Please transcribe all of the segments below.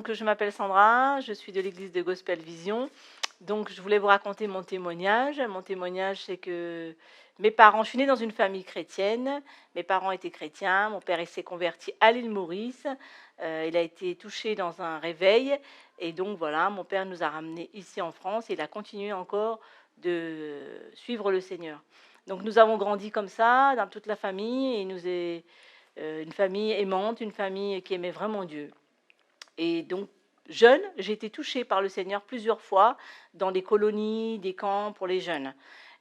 Donc, je m'appelle Sandra, je suis de l'église de Gospel Vision. Donc, je voulais vous raconter mon témoignage. Mon témoignage, c'est que mes parents, je suis née dans une famille chrétienne. Mes parents étaient chrétiens. Mon père, il s'est converti à l'île Maurice. Il a été touché dans un réveil. Et donc, voilà, mon père nous a ramenés ici en France. Et il a continué encore de suivre le Seigneur. Donc, nous avons grandi comme ça, dans toute la famille. Et nous est une famille aimante, une famille qui aimait vraiment Dieu. Et donc, jeune, j'ai été touchée par le Seigneur plusieurs fois dans des colonies, des camps pour les jeunes.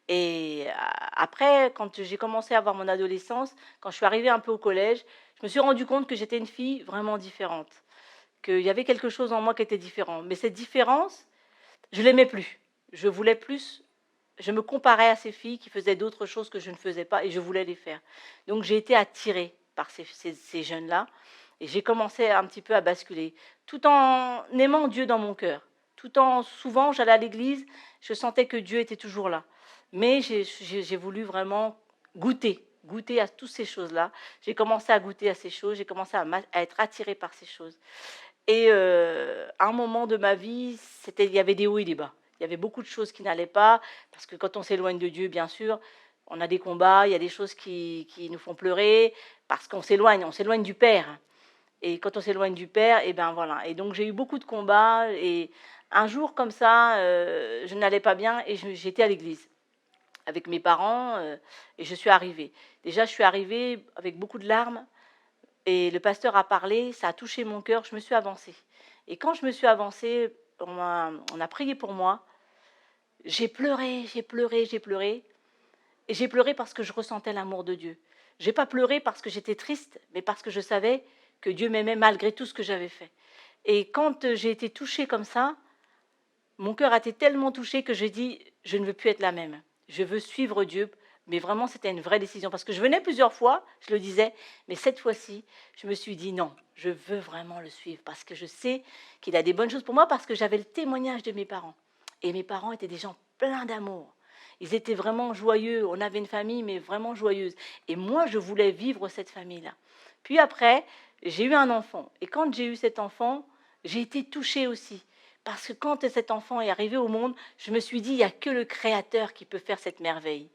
Et après, quand j'ai commencé à avoir mon adolescence, quand je suis arrivée un peu au collège, je me suis rendu compte que j'étais une fille vraiment différente, qu'il y avait quelque chose en moi qui était différent. Mais cette différence, je l'aimais plus. Je voulais plus. Je me comparais à ces filles qui faisaient d'autres choses que je ne faisais pas et je voulais les faire. Donc j'ai été attirée par ces jeunes-là et j'ai commencé un petit peu à basculer, tout en aimant Dieu dans mon cœur. Tout en, souvent, j'allais à l'église, je sentais que Dieu était toujours là. Mais j'ai voulu vraiment goûter à toutes ces choses-là. J'ai commencé à goûter à ces choses, j'ai commencé à être attirée par ces choses. Et à un moment de ma vie, il y avait des hauts et des bas. Il y avait beaucoup de choses qui n'allaient pas, parce que quand on s'éloigne de Dieu, bien sûr, on a des combats, il y a des choses qui nous font pleurer, parce qu'on s'éloigne du Père. Et quand on s'éloigne du Père, et ben voilà. Et donc j'ai eu beaucoup de combats, et un jour comme ça, je n'allais pas bien, et j'étais à l'église avec mes parents, et je suis arrivée. Déjà, je suis arrivée avec beaucoup de larmes, et le pasteur a parlé, ça a touché mon cœur, je me suis avancée. Et quand je me suis avancée, on a prié pour moi. J'ai pleuré. Et j'ai pleuré parce que je ressentais l'amour de Dieu. J'ai pas pleuré parce que j'étais triste, mais parce que je savais que Dieu m'aimait malgré tout ce que j'avais fait. Et quand j'ai été touchée comme ça, mon cœur a été tellement touché que j'ai dit, je ne veux plus être la même. Je veux suivre Dieu. Mais vraiment, c'était une vraie décision. Parce que je venais plusieurs fois, je le disais, mais cette fois-ci, je me suis dit non, je veux vraiment le suivre. Parce que je sais qu'il a des bonnes choses pour moi, parce que j'avais le témoignage de mes parents. Et mes parents étaient des gens pleins d'amour. Ils étaient vraiment joyeux. On avait une famille, mais vraiment joyeuse. Et moi, je voulais vivre cette famille-là. Puis après, j'ai eu un enfant. Et quand j'ai eu cet enfant, j'ai été touchée aussi. Parce que quand cet enfant est arrivé au monde, je me suis dit, il n'y a que le Créateur qui peut faire cette merveille.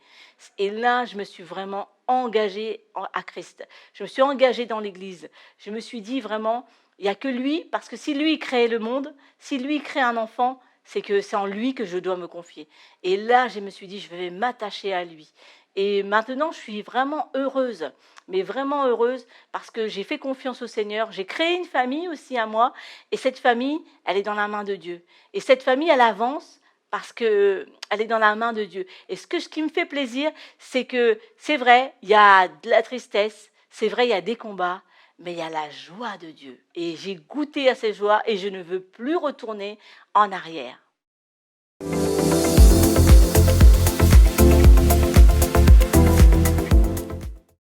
Et là, je me suis vraiment engagée à Christ. Je me suis engagée dans l'Église. Je me suis dit vraiment, il n'y a que lui, parce que si lui crée le monde, si lui crée un enfant, c'est que c'est en lui que je dois me confier. Et là, je me suis dit, je vais m'attacher à lui. Et maintenant, je suis vraiment heureuse, mais vraiment heureuse, parce que j'ai fait confiance au Seigneur. J'ai créé une famille aussi à moi, et cette famille, elle est dans la main de Dieu. Et cette famille, elle avance parce qu'elle est dans la main de Dieu. Et ce qui me fait plaisir, c'est que c'est vrai, il y a de la tristesse, c'est vrai, il y a des combats, mais il y a la joie de Dieu. Et j'ai goûté à cette joie et je ne veux plus retourner en arrière.